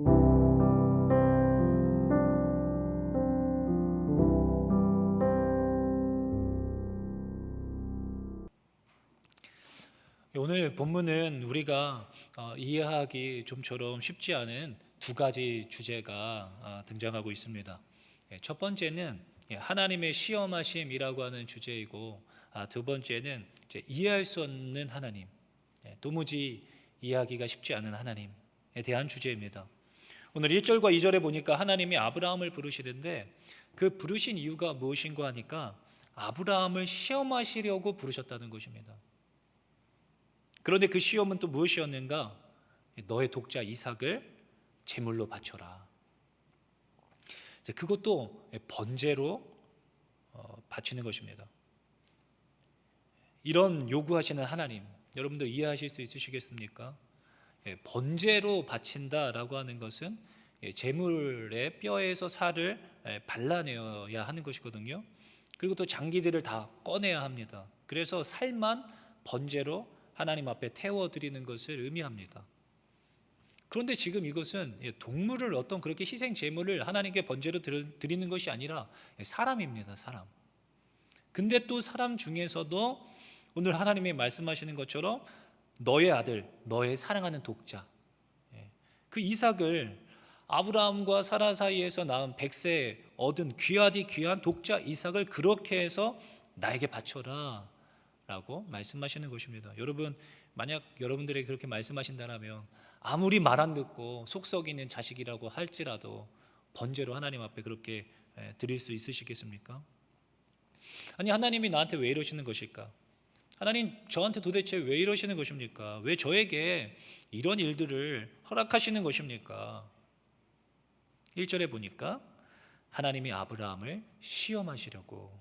오늘 본문은 우리가 이해하기 좀처럼 쉽지 않은 두 가지 주제가 등장하고 있습니다. 첫 번째는 하나님의 시험하심이라고 하는 주제이고, 두 번째는 이제 이해할 수 없는 하나님, 도무지 이해하기가 쉽지 않은 하나님에 대한 주제입니다. 오늘 1절과 2절에 보니까 하나님이 아브라함을 부르시는데, 그 부르신 이유가 무엇인가 하니까 아브라함을 시험하시려고 부르셨다는 것입니다. 그런데 그 시험은 또 무엇이었는가? 너의 독자 이삭을 제물로 바쳐라. 그것도 번제로 바치는 것입니다. 이런 요구하시는 하나님, 여러분들 이해하실 수 있으시겠습니까? 번제로 바친다라고 하는 것은 제물의 뼈에서 살을 발라내어야 하는 것이거든요. 그리고 또 장기들을 다 꺼내야 합니다. 그래서 살만 번제로 하나님 앞에 태워드리는 것을 의미합니다. 그런데 지금 이것은 동물을 어떤 그렇게 희생 제물을 하나님께 번제로 드리는 것이 아니라 사람입니다. 사람. 근데 또 사람 중에서도 오늘 하나님이 말씀하시는 것처럼 너의 아들, 너의 사랑하는 독자, 그 이삭을 아브라함과 사라 사이에서 낳은 100세 얻은 귀하디 귀한 독자 이삭을 그렇게 해서 나에게 바쳐라 라고 말씀하시는 것입니다. 여러분, 만약 여러분들에게 그렇게 말씀하신다면 아무리 말 안 듣고 속 썩이는 자식이라고 할지라도 번제로 하나님 앞에 그렇게 드릴 수 있으시겠습니까? 아니, 하나님이 나한테 왜 이러시는 것일까? 하나님, 저한테 도대체 왜 이러시는 것입니까? 왜 저에게 이런 일들을 허락하시는 것입니까? 1절에 보니까 하나님이 아브라함을 시험하시려고,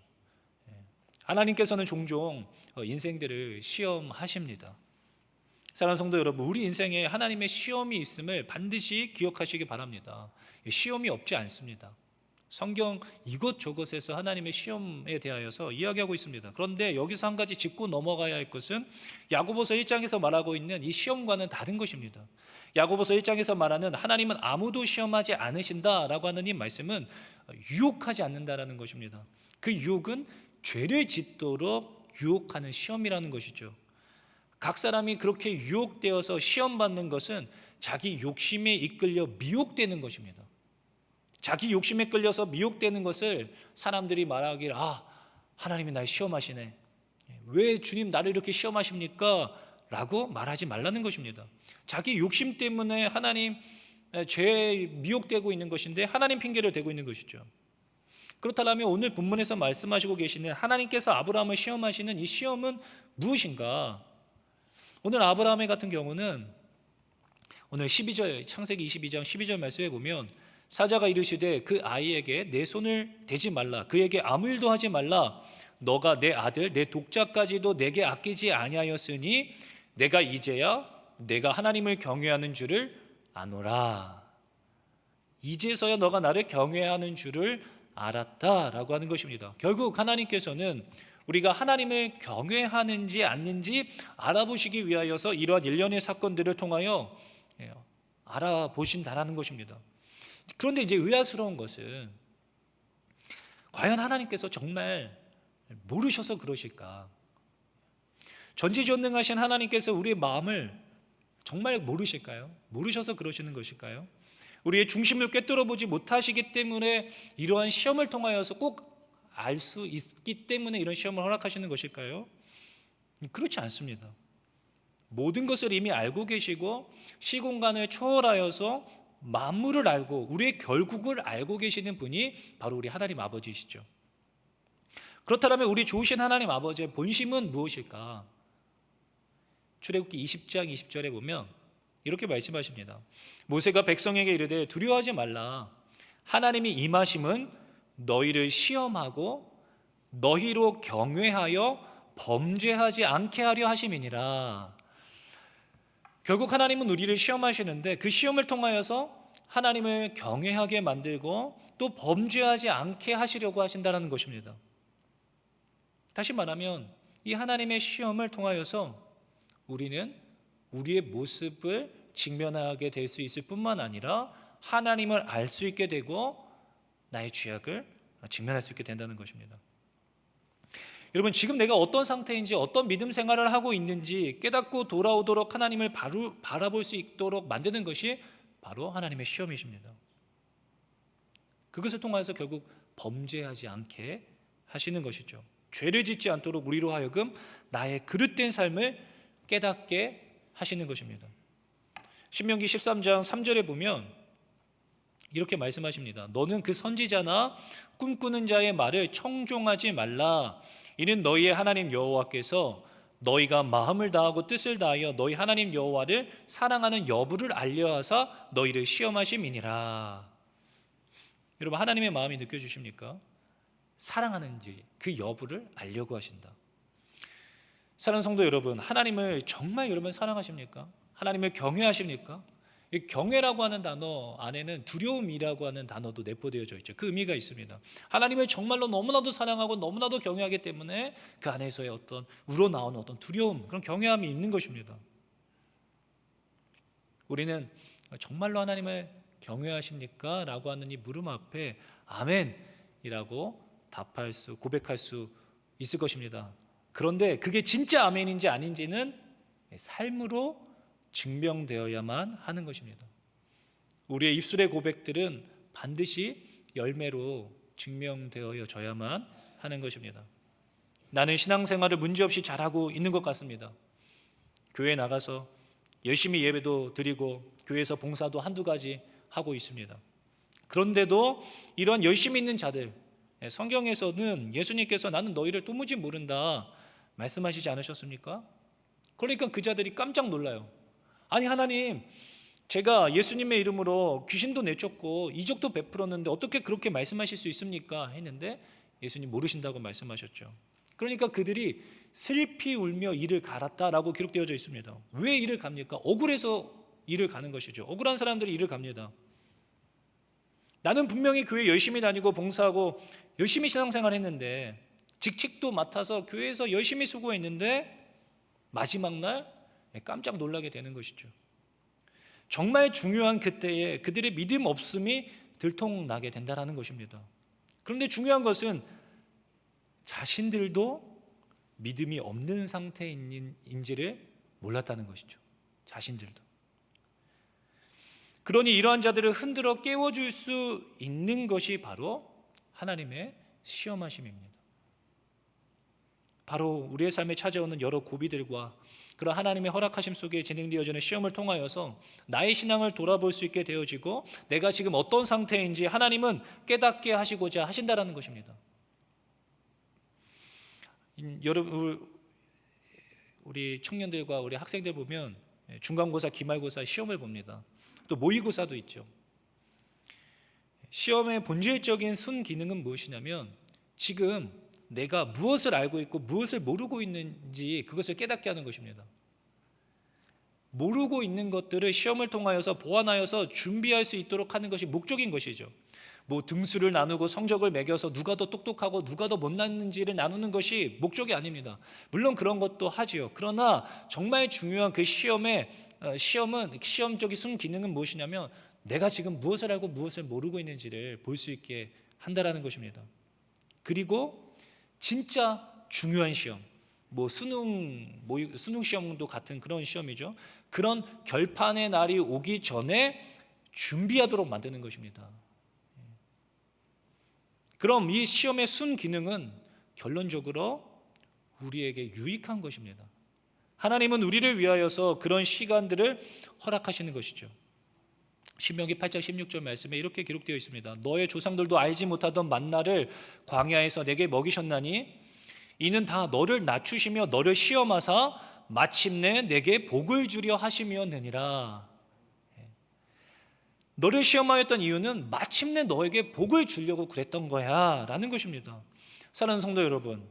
하나님께서는 종종 인생들을 시험하십니다. 사랑하는 성도 여러분, 우리 인생에 하나님의 시험이 있음을 반드시 기억하시기 바랍니다. 시험이 없지 않습니다. 성경 이것저것에서 하나님의 시험에 대하여서 이야기하고 있습니다. 그런데 여기서 한 가지 짚고 넘어가야 할 것은 야고보서 1장에서 말하고 있는 이 시험과는 다른 것입니다. 야고보서 1장에서 말하는 하나님은 아무도 시험하지 않으신다라고 하는 이 말씀은 유혹하지 않는다라는 것입니다. 그 유혹은 죄를 짓도록 유혹하는 시험이라는 것이죠. 각 사람이 그렇게 유혹되어서 시험받는 것은 자기 욕심에 이끌려 미혹되는 것입니다. 자기 욕심에 끌려서 미혹되는 것을 사람들이 말하기를, 하나님이 날 시험하시네, 왜 주님 나를 이렇게 시험하십니까? 라고 말하지 말라는 것입니다. 자기 욕심 때문에 하나님 죄에 미혹되고 있는 것인데 하나님 핑계를 대고 있는 것이죠. 그렇다면 오늘 본문에서 말씀하시고 계시는 하나님께서 아브라함을 시험하시는 이 시험은 무엇인가? 오늘 아브라함의 같은 경우는 오늘 12절, 창세기 22장 12절 말씀에 보면 사자가 이르시되 그 아이에게 내 손을 대지 말라, 그에게 아무 일도 하지 말라, 너가 내 아들 내 독자까지도 내게 아끼지 아니하였으니 내가 이제야 내가 하나님을 경외하는 줄을 아노라. 이제서야 너가 나를 경외하는 줄을 알았다라고 하는 것입니다. 결국 하나님께서는 우리가 하나님을 경외하는지 않는지 알아보시기 위하여서 이러한 일련의 사건들을 통하여 알아보신다라는 것입니다. 그런데 이제 의아스러운 것은 과연 하나님께서 정말 모르셔서 그러실까? 전지전능하신 하나님께서 우리의 마음을 정말 모르실까요? 모르셔서 그러시는 것일까요? 우리의 중심을 꿰뚫어 보지 못하시기 때문에 이러한 시험을 통하여서 꼭 알 수 있기 때문에 이런 시험을 허락하시는 것일까요? 그렇지 않습니다. 모든 것을 이미 알고 계시고 시공간을 초월하여서 만물을 알고 우리의 결국을 알고 계시는 분이 바로 우리 하나님 아버지시죠. 그렇다면 우리 좋으신 하나님 아버지의 본심은 무엇일까? 출애굽기 20장 20절에 보면 이렇게 말씀하십니다. 모세가 백성에게 이르되 두려워하지 말라, 하나님이 임하심은 너희를 시험하고 너희로 경외하여 범죄하지 않게 하려 하심이니라. 결국 하나님은 우리를 시험하시는데 그 시험을 통하여서 하나님을 경외하게 만들고 또 범죄하지 않게 하시려고 하신다는 것입니다. 다시 말하면 이 하나님의 시험을 통하여서 우리는 우리의 모습을 직면하게 될 수 있을 뿐만 아니라 하나님을 알 수 있게 되고 나의 죄악을 직면할 수 있게 된다는 것입니다. 여러분, 지금 내가 어떤 상태인지, 어떤 믿음 생활을 하고 있는지 깨닫고 돌아오도록 하나님을 바로 바라볼 수 있도록 만드는 것이 바로 하나님의 시험이십니다. 그것을 통해서 결국 범죄하지 않게 하시는 것이죠. 죄를 짓지 않도록 우리로 하여금 나의 그릇된 삶을 깨닫게 하시는 것입니다. 신명기 13장 3절에 보면 이렇게 말씀하십니다. 너는 그 선지자나 꿈꾸는 자의 말을 청종하지 말라. 이는 너희의 하나님 여호와께서 너희가 마음을 다하고 뜻을 다하여 너희 하나님 여호와를 사랑하는 여부를 알려하사 너희를 시험하심이니라. 여러분, 하나님의 마음이 느껴지십니까? 사랑하는지 그 여부를 알려고 하신다. 사랑하는 성도 여러분, 하나님을 정말 여러분 사랑하십니까? 하나님을 경외하십니까? 이 경외라고 하는 단어 안에는 두려움이라고 하는 단어도 내포되어져 있죠. 그 의미가 있습니다. 하나님을 정말로 너무나도 사랑하고 너무나도 경외하기 때문에 그 안에서의 어떤 우러나오는 어떤 두려움, 그런 경외함이 있는 것입니다. 우리는 정말로 하나님을 경외하십니까? 라고 하는 이 물음 앞에 아멘이라고 고백할 수 있을 것입니다. 그런데 그게 진짜 아멘인지 아닌지는 삶으로 증명되어야만 하는 것입니다. 우리의 입술의 고백들은 반드시 열매로 증명되어져야만 하는 것입니다. 나는 신앙생활을 문제없이 잘하고 있는 것 같습니다. 교회에 나가서 열심히 예배도 드리고 교회에서 봉사도 한두 가지 하고 있습니다. 그런데도 이런 열심히 있는 자들, 성경에서는 예수님께서 나는 너희를 도무지 모른다 말씀하시지 않으셨습니까? 그러니까 그 자들이 깜짝 놀라요. 아니 하나님, 제가 예수님의 이름으로 귀신도 내쫓고 이적도 베풀었는데 어떻게 그렇게 말씀하실 수 있습니까? 했는데 예수님 모르신다고 말씀하셨죠. 그러니까 그들이 슬피 울며 이를 갈았다라고 기록되어져 있습니다. 왜 이를 갑니까? 억울해서 이를 가는 것이죠. 억울한 사람들이 이를 갑니다. 나는 분명히 교회 열심히 다니고 봉사하고 열심히 신앙생활 했는데, 직책도 맡아서 교회에서 열심히 수고했는데 마지막 날 깜짝 놀라게 되는 것이죠. 정말 중요한 그때에 그들의 믿음 없음이 들통나게 된다는 것입니다. 그런데 중요한 것은 자신들도 믿음이 없는 상태인지를 몰랐다는 것이죠. 자신들도. 그러니 이러한 자들을 흔들어 깨워줄 수 있는 것이 바로 하나님의 시험하심입니다. 바로 우리의 삶에 찾아오는 여러 고비들과 그런 하나님의 허락하심 속에 진행되어지는 시험을 통하여서 나의 신앙을 돌아볼 수 있게 되어지고 내가 지금 어떤 상태인지 하나님은 깨닫게 하시고자 하신다라는 것입니다. 여러분, 우리 청년들과 우리 학생들 보면 중간고사, 기말고사 시험을 봅니다. 또 모의고사도 있죠. 시험의 본질적인 순기능은 무엇이냐면 지금 내가 무엇을 알고 있고 무엇을 모르고 있는지 그것을 깨닫게 하는 것입니다. 모르고 있는 것들을 시험을 통하여서 보완하여서 준비할 수 있도록 하는 것이 목적인 것이죠. 뭐 등수를 나누고 성적을 매겨서 누가 더 똑똑하고 누가 더 못났는지를 나누는 것이 목적이 아닙니다. 물론 그런 것도 하지요. 그러나 정말 중요한 그 시험은 시험적인 순기능은 무엇이냐면 내가 지금 무엇을 알고 무엇을 모르고 있는지를 볼 수 있게 한다라는 것입니다. 그리고 진짜 중요한 시험, 뭐 수능 시험도 같은 그런 시험이죠. 그런 결판의 날이 오기 전에 준비하도록 만드는 것입니다. 그럼 이 시험의 순기능은 결론적으로 우리에게 유익한 것입니다. 하나님은 우리를 위하여서 그런 시간들을 허락하시는 것이죠. 신명기 8장 16절 말씀에 이렇게 기록되어 있습니다. 너의 조상들도 알지 못하던 만나를 광야에서 내게 먹이셨나니 이는 다 너를 낮추시며 너를 시험하사 마침내 내게 복을 주려 하심이었느니라. 너를 시험하였던 이유는 마침내 너에게 복을 주려고 그랬던 거야 라는 것입니다. 사랑하는 성도 여러분,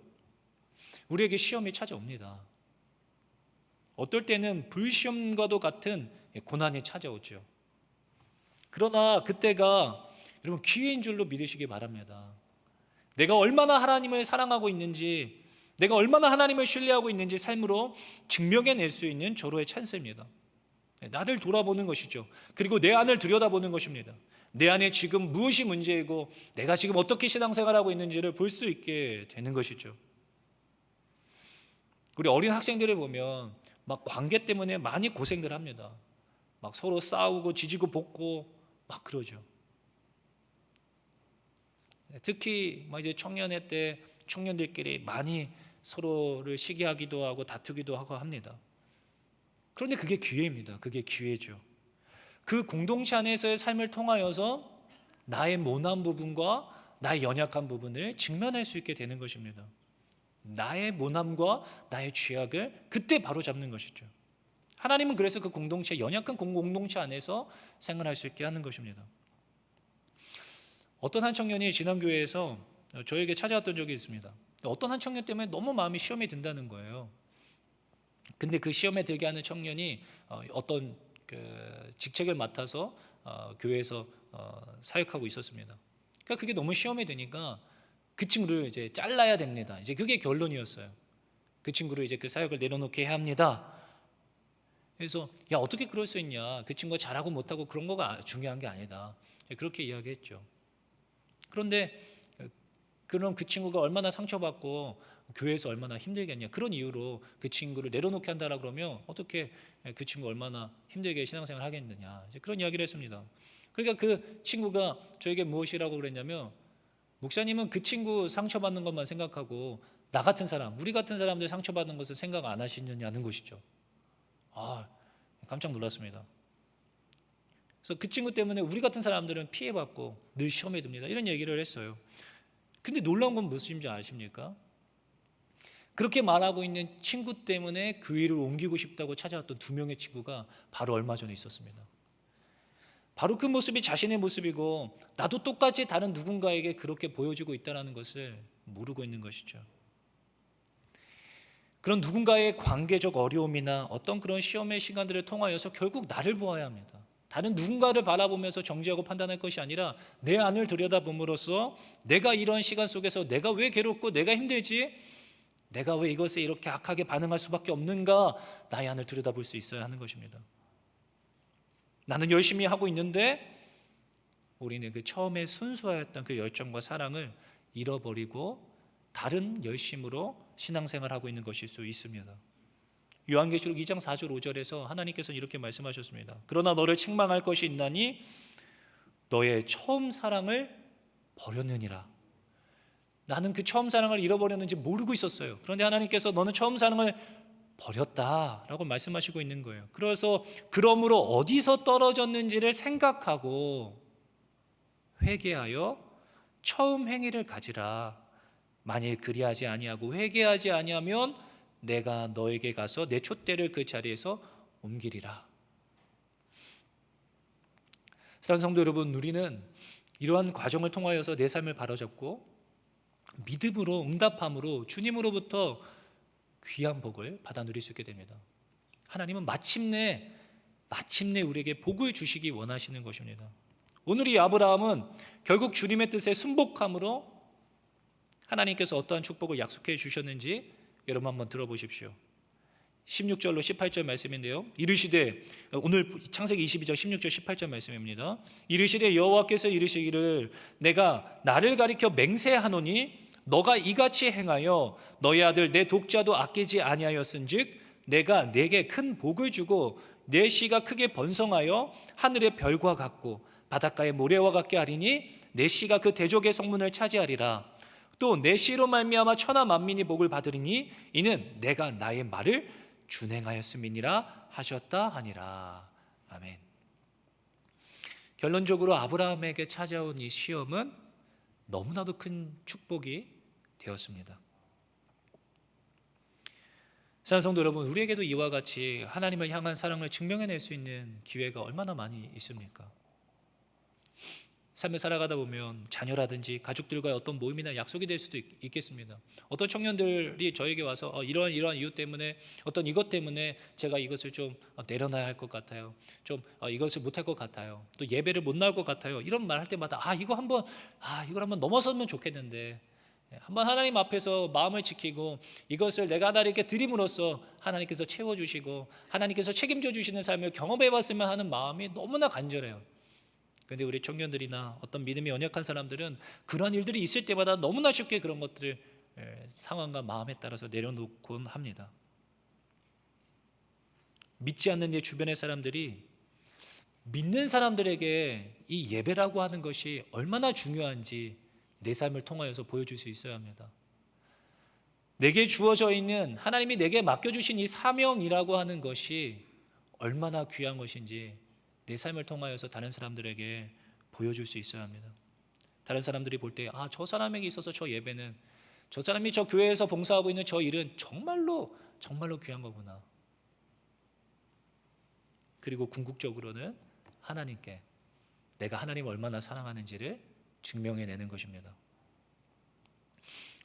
우리에게 시험이 찾아옵니다. 어떨 때는 불시험과도 같은 고난이 찾아오죠. 그러나 그때가 여러분 기회인 줄로 믿으시기 바랍니다. 내가 얼마나 하나님을 사랑하고 있는지, 내가 얼마나 하나님을 신뢰하고 있는지 삶으로 증명해낼 수 있는 절호의 찬스입니다. 나를 돌아보는 것이죠. 그리고 내 안을 들여다보는 것입니다. 내 안에 지금 무엇이 문제이고 내가 지금 어떻게 신앙생활하고 있는지를 볼 수 있게 되는 것이죠. 우리 어린 학생들을 보면 막 관계 때문에 많이 고생들 합니다. 막 서로 싸우고 지지고 볶고 막 그러죠. 특히 이제 청년회 때 청년들끼리 많이 서로를 시기하기도 하고 다투기도 하고 합니다. 그런데 그게 기회입니다. 그게 기회죠. 그 공동체 안에서의 삶을 통하여서 나의 모난 부분과 나의 연약한 부분을 직면할 수 있게 되는 것입니다. 나의 모남과 나의 죄악을 그때 바로 잡는 것이죠. 하나님은 그래서 그 공동체, 연약한 공동체 안에서 생활할 수 있게 하는 것입니다. 어떤 한 청년이 지난 교회에서 저에게 찾아왔던 적이 있습니다. 어떤 한 청년 때문에 너무 마음이 시험에 든다는 거예요. 근데 그 시험에 들게 하는 청년이 어떤 그 직책을 맡아서 교회에서 사역하고 있었습니다. 그러니까 그게 너무 시험에 드니까 그 친구를 이제 잘라야 됩니다. 이제 그게 결론이었어요. 그 친구를 이제 그 사역을 내려놓게 해야 합니다. 그래서 야 어떻게 그럴 수 있냐? 그 친구가 잘하고 못하고 그런 거가 중요한 게 아니다. 그렇게 이야기했죠. 그런데 그럼 그 친구가 얼마나 상처받고 교회에서 얼마나 힘들겠냐, 그런 이유로 그 친구를 내려놓게 한다라 그러면 어떻게 그 친구 얼마나 힘들게 신앙생활 하겠느냐, 이제 그런 이야기를 했습니다. 그러니까 그 친구가 저에게 무엇이라고 그랬냐면, 목사님은 그 친구 상처받는 것만 생각하고 나 같은 사람, 우리 같은 사람들 상처받는 것을 생각 안 하시느냐는 것이죠. 깜짝 놀랐습니다. 그래서 그 친구 때문에 우리 같은 사람들은 피해받고 늘 시험에 듭니다, 이런 얘기를 했어요. 근데 놀라운 건 무엇인지 아십니까? 그렇게 말하고 있는 친구 때문에 교회를 옮기고 싶다고 찾아왔던 2명의 친구가 바로 얼마 전에 있었습니다. 바로 그 모습이 자신의 모습이고 나도 똑같이 다른 누군가에게 그렇게 보여지고 있다는 것을 모르고 있는 것이죠. 그런 누군가의 관계적 어려움이나 어떤 그런 시험의 시간들을 통하여서 결국 나를 보아야 합니다. 다른 누군가를 바라보면서 정죄하고 판단할 것이 아니라 내 안을 들여다봄으로써 내가 이런 시간 속에서 내가 왜 괴롭고 내가 힘들지, 내가 왜 이것에 이렇게 악하게 반응할 수밖에 없는가, 나의 안을 들여다볼 수 있어야 하는 것입니다. 나는 열심히 하고 있는데 우리는 그 처음에 순수하였던 그 열정과 사랑을 잃어버리고 다른 열심으로 신앙생활하고 있는 것일 수 있습니다. 요한계시록 2장 4절 5절에서 하나님께서는 이렇게 말씀하셨습니다. 그러나 너를 책망할 것이 있나니 너의 처음 사랑을 버렸느니라. 나는 그 처음 사랑을 잃어버렸는지 모르고 있었어요. 그런데 하나님께서 너는 처음 사랑을 버렸다라고 말씀하시고 있는 거예요. 그래서 그러므로 어디서 떨어졌는지를 생각하고 회개하여 처음 행위를 가지라. 만일 그리하지 아니하고 회개하지 아니하면 내가 너에게 가서 내 촛대를 그 자리에서 옮기리라. 사랑하는 성도 여러분, 우리는 이러한 과정을 통하여서 내 삶을 바로잡고 믿음으로 응답함으로 주님으로부터 귀한 복을 받아 누릴 수 있게 됩니다. 하나님은 마침내 우리에게 복을 주시기 원하시는 것입니다. 오늘 이 아브라함은 결국 주님의 뜻에 순복함으로 하나님께서 어떠한 축복을 약속해 주셨는지 여러분 한번 들어보십시오. 16절로 18절 말씀인데요, 이르시되, 오늘 창세기 22장 16절 18절 말씀입니다. 이르시되 여호와께서 이르시기를 내가 나를 가리켜 맹세하노니 너가 이같이 행하여 너희 아들 내 독자도 아끼지 아니하였은즉 내가 내게 큰 복을 주고 내 씨가 크게 번성하여 하늘의 별과 같고 바닷가의 모래와 같게 하리니 내 씨가 그 대족의 성문을 차지하리라. 또 내 씨로 말미암아 천하 만민이 복을 받으리니 이는 내가 나의 말을 준행하였음이니라 하셨다 하니라. 아멘. 결론적으로 아브라함에게 찾아온 이 시험은 너무나도 큰 축복이 되었습니다. 사랑하는 성도 여러분, 우리에게도 이와 같이 하나님을 향한 사랑을 증명해낼 수 있는 기회가 얼마나 많이 있습니까? 삶을 살아가다 보면 자녀라든지 가족들과의 어떤 모임이나 약속이 될 수도 있겠습니다. 어떤 청년들이 저에게 와서 이러한 이유 때문에 어떤 이것 때문에 제가 이것을 좀 내려놔야 할 것 같아요. 좀 이것을 못할 것 같아요. 또 예배를 못 나올 것 같아요. 이런 말 할 때마다 이걸 한번 넘어서면 좋겠는데, 한번 하나님 앞에서 마음을 지키고 이것을 내가 하나님께 드림으로써 하나님께서 채워주시고 하나님께서 책임져 주시는 삶을 경험해 봤으면 하는 마음이 너무나 간절해요. 그런데 우리 청년들이나 어떤 믿음이 연약한 사람들은 그런 일들이 있을 때마다 너무나 쉽게 그런 것들을 상황과 마음에 따라서 내려놓곤 합니다. 믿지 않는 내 주변의 사람들이 믿는 사람들에게 이 예배라고 하는 것이 얼마나 중요한지 내 삶을 통하여서 보여줄 수 있어야 합니다. 내게 주어져 있는 하나님이 내게 맡겨주신 이 사명이라고 하는 것이 얼마나 귀한 것인지 내 삶을 통하여서 다른 사람들에게 보여줄 수 있어야 합니다. 다른 사람들이 볼 때 저 사람에게 있어서 저 예배는, 저 사람이 저 교회에서 봉사하고 있는 저 일은 정말로 귀한 거구나. 그리고 궁극적으로는 하나님께 내가 하나님을 얼마나 사랑하는지를 증명해내는 것입니다.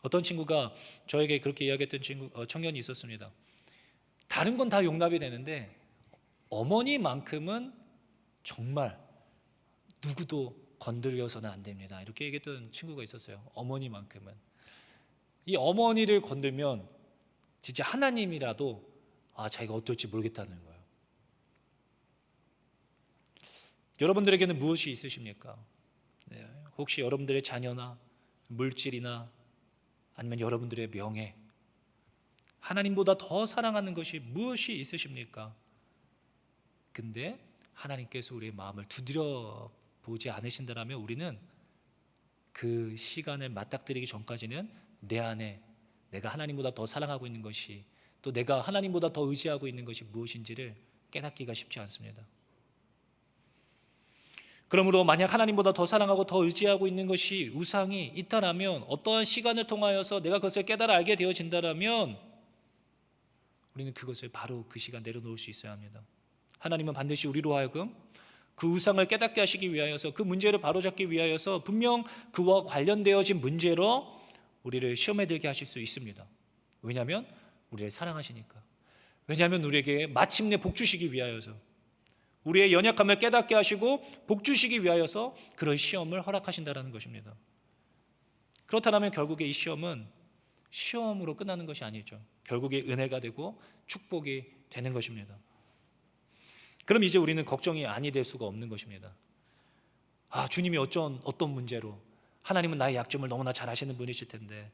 어떤 친구가 저에게 그렇게 이야기했던 청년이 있었습니다. 다른 건 다 용납이 되는데 어머니만큼은 정말 누구도 건드려서는 안 됩니다. 이렇게 얘기했던 친구가 있었어요. 어머니만큼은. 이 어머니를 건들면 진짜 하나님이라도 자기가 어떨지 모르겠다는 거예요. 여러분들에게는 무엇이 있으십니까? 혹시 여러분들의 자녀나 물질이나 아니면 여러분들의 명예, 하나님보다 더 사랑하는 것이 무엇이 있으십니까? 근데 하나님께서 우리의 마음을 두드려 보지 않으신다면 우리는 그 시간을 맞닥뜨리기 전까지는 내 안에 내가 하나님보다 더 사랑하고 있는 것이, 또 내가 하나님보다 더 의지하고 있는 것이 무엇인지를 깨닫기가 쉽지 않습니다. 그러므로 만약 하나님보다 더 사랑하고 더 의지하고 있는 것이 우상이 있다라면, 어떠한 시간을 통하여서 내가 그것을 깨달아 알게 되어진다라면 우리는 그것을 바로 그 시간 내려놓을 수 있어야 합니다. 하나님은 반드시 우리로 하여금 그 우상을 깨닫게 하시기 위하여서, 그 문제를 바로잡기 위하여서 분명 그와 관련되어진 문제로 우리를 시험에 들게 하실 수 있습니다. 왜냐하면 우리를 사랑하시니까. 왜냐하면 우리에게 마침내 복 주시기 위하여서, 우리의 연약함을 깨닫게 하시고 복 주시기 위하여서 그런 시험을 허락하신다는 것입니다. 그렇다면 결국에 이 시험은 시험으로 끝나는 것이 아니죠. 결국에 은혜가 되고 축복이 되는 것입니다. 그럼 이제 우리는 걱정이 아니 될 수가 없는 것입니다. 주님이 어떤 문제로, 하나님은 나의 약점을 너무나 잘 아시는 분이실 텐데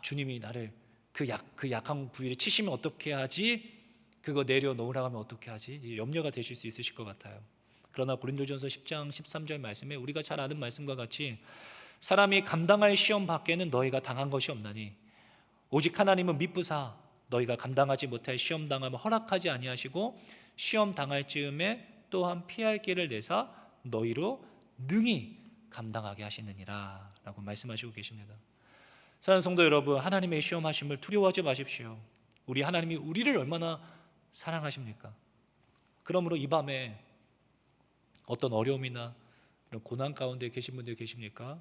주님이 나를 그 약한 부위를 치시면 어떻게 하지? 그거 내려놓으라고 하면 어떻게 하지? 염려가 되실 수 있으실 것 같아요. 그러나 고린도전서 10장 13절 말씀에 우리가 잘 아는 말씀과 같이 사람이 감당할 시험 밖에는 너희가 당한 것이 없나니 오직 하나님은 미쁘사 너희가 감당하지 못할 시험 당함을 허락하지 아니하시고 시험 당할 즈음에 또한 피할 길을 내사 너희로 능히 감당하게 하시느니라 라고 말씀하시고 계십니다. 사랑하는 성도 여러분, 하나님의 시험하심을 두려워하지 마십시오. 우리 하나님이 우리를 얼마나 사랑하십니까? 그러므로 이 밤에 어떤 어려움이나 이런 고난 가운데 계신 분들 계십니까?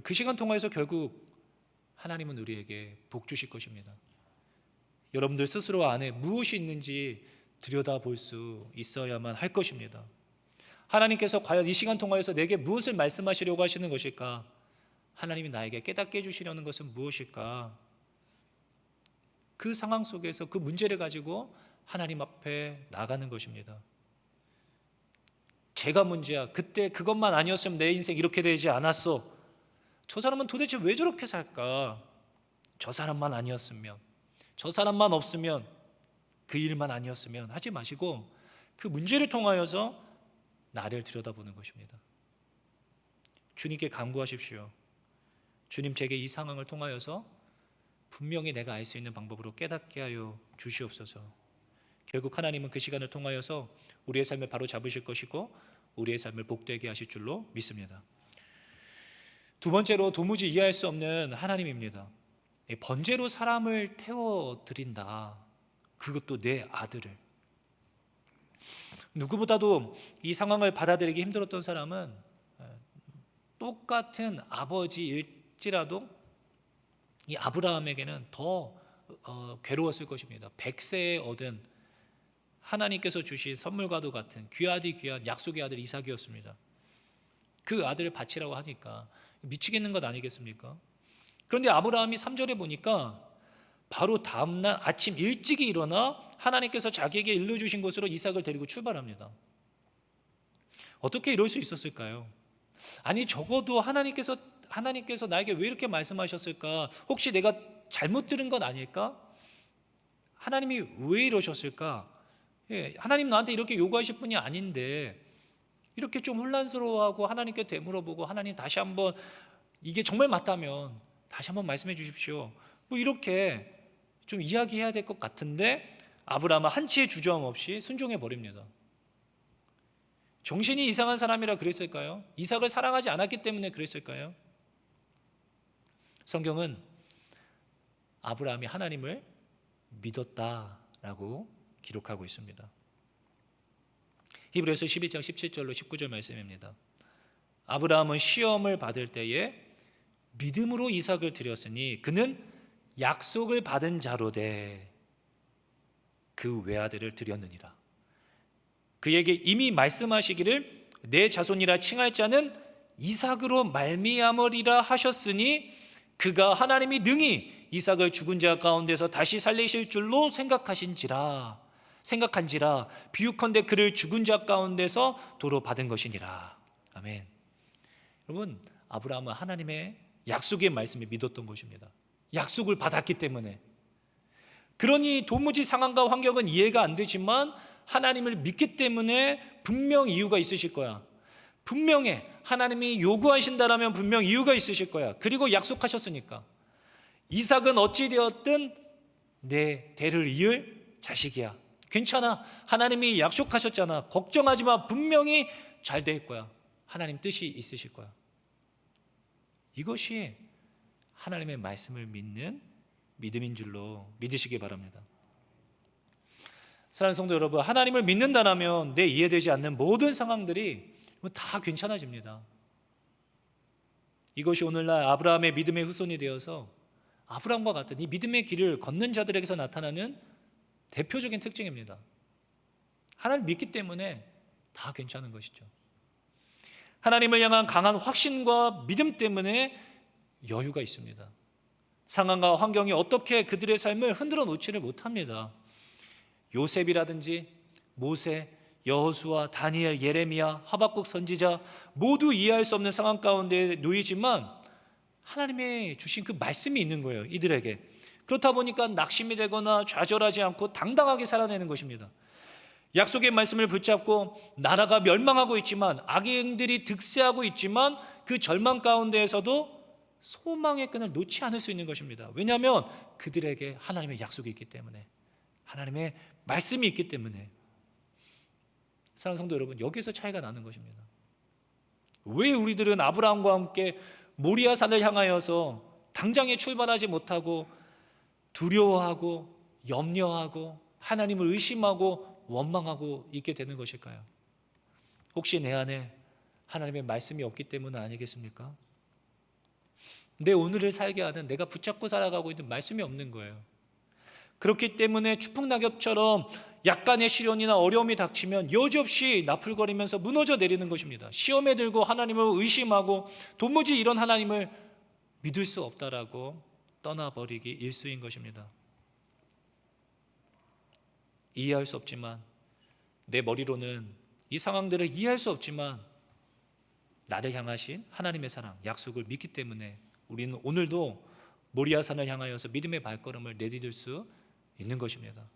그 시간 통해서 결국 하나님은 우리에게 복 주실 것입니다. 여러분들 스스로 안에 무엇이 있는지 들여다볼 수 있어야만 할 것입니다. 하나님께서 과연 이 시간 통해서 내게 무엇을 말씀하시려고 하시는 것일까? 하나님이 나에게 깨닫게 해주시려는 것은 무엇일까? 그 상황 속에서 그 문제를 가지고 하나님 앞에 나가는 것입니다. 제가 문제야. 그때 그것만 아니었으면 내 인생 이렇게 되지 않았어. 저 사람은 도대체 왜 저렇게 살까? 저 사람만 아니었으면, 저 사람만 없으면, 그 일만 아니었으면 하지 마시고 그 문제를 통하여서 나를 들여다보는 것입니다. 주님께 간구하십시오. 주님, 제게 이 상황을 통하여서 분명히 내가 알 수 있는 방법으로 깨닫게 하여 주시옵소서. 결국 하나님은 그 시간을 통하여서 우리의 삶을 바로 잡으실 것이고 우리의 삶을 복되게 하실 줄로 믿습니다. 두 번째로 도무지 이해할 수 없는 하나님입니다. 번제로 사람을 태워드린다. 그것도 내 아들을. 누구보다도 이 상황을 받아들이기 힘들었던 사람은 똑같은 아버지일지라도 이 아브라함에게는 더 괴로웠을 것입니다. 100세에 얻은 하나님께서 주신 선물과도 같은 귀하디 귀한 약속의 아들 이삭이었습니다. 그 아들을 바치라고 하니까 미치겠는 것 아니겠습니까? 그런데 아브라함이 3절에 보니까 바로 다음날 아침 일찍이 일어나 하나님께서 자기에게 일러주신 곳으로 이삭을 데리고 출발합니다. 어떻게 이럴 수 있었을까요? 아니 적어도 하나님께서 나에게 왜 이렇게 말씀하셨을까? 혹시 내가 잘못 들은 건 아닐까? 하나님이 왜 이러셨을까? 하나님 나한테 이렇게 요구하실 분이 아닌데 이렇게 좀 혼란스러워하고 하나님께 되물어보고 하나님 다시 한번 이게 정말 맞다면 다시 한번 말씀해 주십시오. 뭐 이렇게 좀 이야기해야 될 것 같은데 아브라함은 한치의 주저함 없이 순종해 버립니다. 정신이 이상한 사람이라 그랬을까요? 이삭을 사랑하지 않았기 때문에 그랬을까요? 성경은 아브라함이 하나님을 믿었다라고 기록하고 있습니다. 히브리서 11장 17절로 19절 말씀입니다. 아브라함은 시험을 받을 때에 믿음으로 이삭을 드렸으니 그는 약속을 받은 자로되 그 외아들을 드렸느니라. 그에게 이미 말씀하시기를 내 자손이라 칭할 자는 이삭으로 말미암으리라 하셨으니 그가 하나님이 능히 이삭을 죽은 자 가운데서 다시 살리실 줄로 생각한지라 비유컨대 그를 죽은 자 가운데서 도로 받은 것이니라. 아멘. 여러분, 아브라함은 하나님의 약속의 말씀에 믿었던 것입니다. 약속을 받았기 때문에. 그러니 도무지 상황과 환경은 이해가 안 되지만 하나님을 믿기 때문에 분명 이유가 있으실 거야. 분명해. 하나님이 요구하신다라면 분명 이유가 있으실 거야. 그리고 약속하셨으니까. 이삭은 어찌 되었든 내 대를 이을 자식이야. 괜찮아. 하나님이 약속하셨잖아. 걱정하지 마. 분명히 잘 될 거야. 하나님 뜻이 있으실 거야. 이것이 하나님의 말씀을 믿는 믿음인 줄로 믿으시기 바랍니다. 사랑하는 성도 여러분, 하나님을 믿는다면 내 이해되지 않는 모든 상황들이 다 괜찮아집니다. 이것이 오늘날 아브라함의 믿음의 후손이 되어서 아브라함과 같은 이 믿음의 길을 걷는 자들에게서 나타나는 대표적인 특징입니다. 하나님을 믿기 때문에 다 괜찮은 것이죠. 하나님을 향한 강한 확신과 믿음 때문에 여유가 있습니다. 상황과 환경이 어떻게 그들의 삶을 흔들어 놓지를 못합니다. 요셉이라든지 모세, 여호수아, 다니엘, 예레미야, 하박국 선지자 모두 이해할 수 없는 상황 가운데 놓이지만 하나님의 주신 그 말씀이 있는 거예요, 이들에게. 그렇다 보니까 낙심이 되거나 좌절하지 않고 당당하게 살아내는 것입니다. 약속의 말씀을 붙잡고 나라가 멸망하고 있지만, 악인들이 득세하고 있지만 그 절망 가운데에서도 소망의 끈을 놓지 않을 수 있는 것입니다. 왜냐하면 그들에게 하나님의 약속이 있기 때문에, 하나님의 말씀이 있기 때문에. 사랑하는 성도 여러분, 여기서 차이가 나는 것입니다. 왜 우리들은 아브라함과 함께 모리아 산을 향하여서 당장에 출발하지 못하고 두려워하고 염려하고 하나님을 의심하고 원망하고 있게 되는 것일까요? 혹시 내 안에 하나님의 말씀이 없기 때문 아니겠습니까? 내 오늘을 살게 하는, 내가 붙잡고 살아가고 있는 말씀이 없는 거예요. 그렇기 때문에 추풍낙엽처럼 약간의 시련이나 어려움이 닥치면 여지없이 나풀거리면서 무너져 내리는 것입니다. 시험에 들고 하나님을 의심하고 도무지 이런 하나님을 믿을 수 없다라고 떠나버리기 일쑤인 것입니다. 이해할 수 없지만, 내 머리로는 이 상황들을 이해할 수 없지만 나를 향하신 하나님의 사랑, 약속을 믿기 때문에 우리는 오늘도 모리아산을 향하여서 믿음의 발걸음을 내디딜 수 있는 것입니다.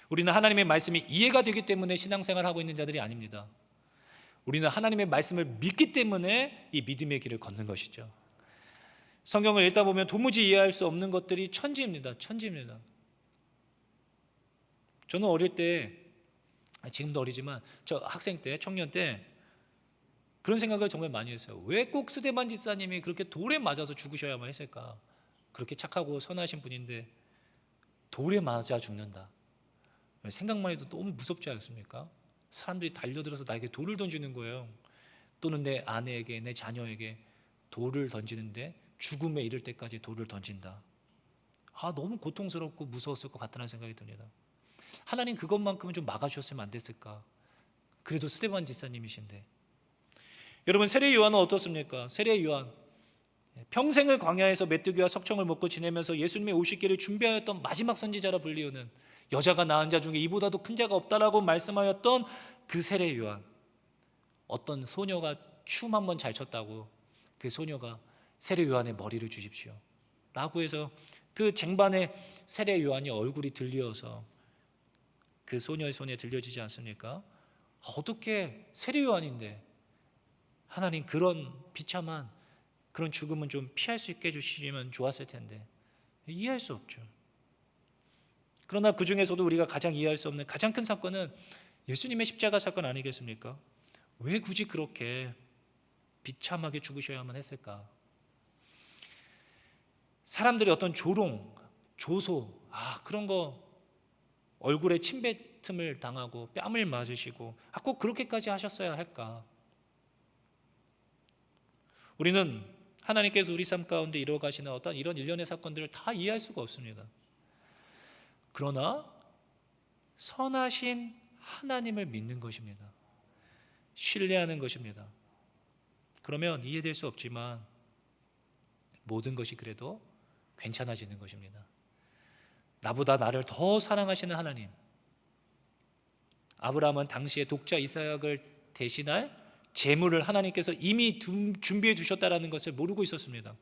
우리는 하나님의 말씀이 이해가 되기 때문에 신앙생활을 하고 있는 자들이 아닙니다. 우리는 하나님의 말씀을 믿기 때문에 이 믿음의 길을 걷는 것이죠. 성경을 읽다 보면 도무지 이해할 수 없는 것들이 천지입니다. 천지입니다. 저는 어릴 때, 지금도 어리지만 저 학생 때, 청년 때 그런 생각을 정말 많이 했어요. 왜 꼭 스데반 집사님이 그렇게 돌에 맞아서 죽으셔야만 했을까? 그렇게 착하고 선하신 분인데 돌에 맞아 죽는다. 생각만 해도 너무 무섭지 않습니까? 사람들이 달려들어서 나에게 돌을 던지는 거예요. 또는 내 아내에게, 내 자녀에게 돌을 던지는데 죽음에 이를 때까지 돌을 던진다. 너무 고통스럽고 무서웠을 것 같다는 생각이 듭니다. 하나님 그것만큼은 좀 막아주셨으면 안 됐을까? 그래도 스데반 집사님이신데. 여러분, 세례 요한은 어떻습니까? 세례 요한, 평생을 광야에서 메뚜기와 석청을 먹고 지내면서 예수님의 오시기를 준비하였던 마지막 선지자라 불리우는, 여자가 낳은 자 중에 이보다도 큰 자가 없다라고 말씀하였던 그 세례 요한, 어떤 소녀가 춤 한번 잘 췄다고 그 소녀가 세례 요한의 머리를 주십시오 라고 해서 그 쟁반에 세례 요한이 얼굴이 들려서 그 소녀의 손에 들려지지 않습니까? 어떻게 세례 요한인데 하나님 그런 비참한 그런 죽음은 좀 피할 수 있게 해주시면 좋았을 텐데 이해할 수 없죠. 그러나 그 중에서도 우리가 가장 이해할 수 없는 가장 큰 사건은 예수님의 십자가 사건 아니겠습니까? 왜 굳이 그렇게 비참하게 죽으셔야만 했을까? 사람들이 어떤 조롱, 조소, 그런 거 얼굴에 침뱉음을 당하고 뺨을 맞으시고 꼭 그렇게까지 하셨어야 할까? 우리는 하나님께서 우리 삶 가운데 이루어가시는 어떤 이런 일련의 사건들을 다 이해할 수가 없습니다. 그러나 선하신 하나님을 믿는 것입니다. 신뢰하는 것입니다. 그러면 이해될 수 없지만 모든 것이 그래도 괜찮아지는 것입니다. 나보다 나를 더 사랑하시는 하나님, 아브라함은 당시에 독자 이삭을 대신할 제물을 하나님께서 이미 준비해 두셨다는 것을 모르고 있었습니다.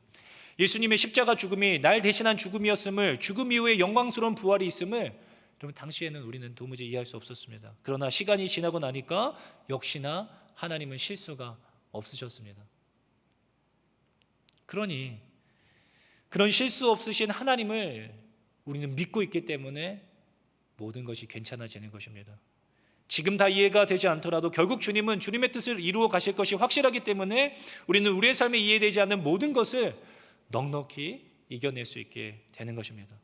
예수님의 십자가 죽음이 날 대신한 죽음이었음을, 죽음 이후에 영광스러운 부활이 있음을 여러분 당시에는 우리는 도무지 이해할 수 없었습니다. 그러나 시간이 지나고 나니까 역시나 하나님은 실수가 없으셨습니다. 그러니 그런 실수 없으신 하나님을 우리는 믿고 있기 때문에 모든 것이 괜찮아지는 것입니다. 지금 다 이해가 되지 않더라도 결국 주님은 주님의 뜻을 이루어 가실 것이 확실하기 때문에 우리는 우리의 삶에 이해되지 않는 모든 것을 넉넉히 이겨낼 수 있게 되는 것입니다.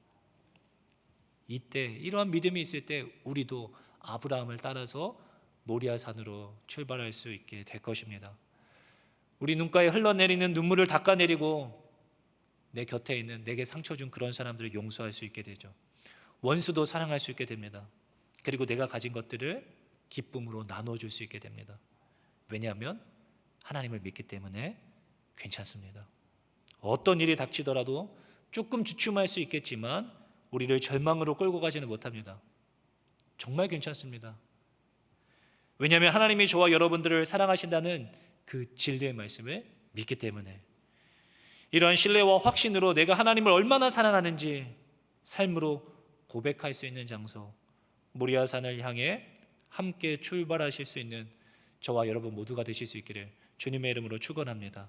이때 이러한 믿음이 있을 때 우리도 아브라함을 따라서 모리아 산으로 출발할 수 있게 될 것입니다. 우리 눈가에 흘러내리는 눈물을 닦아내리고 내 곁에 있는 내게 상처 준 그런 사람들을 용서할 수 있게 되죠. 원수도 사랑할 수 있게 됩니다. 그리고 내가 가진 것들을 기쁨으로 나눠줄 수 있게 됩니다. 왜냐하면 하나님을 믿기 때문에 괜찮습니다. 어떤 일이 닥치더라도 조금 주춤할 수 있겠지만 우리를 절망으로 끌고 가지는 못합니다. 정말 괜찮습니다. 왜냐하면 하나님이 저와 여러분들을 사랑하신다는 그 진리의 말씀을 믿기 때문에 이러한 신뢰와 확신으로 내가 하나님을 얼마나 사랑하는지 삶으로 고백할 수 있는 장소, 모리아산을 향해 함께 출발하실 수 있는 저와 여러분 모두가 되실 수 있기를 주님의 이름으로 축원합니다.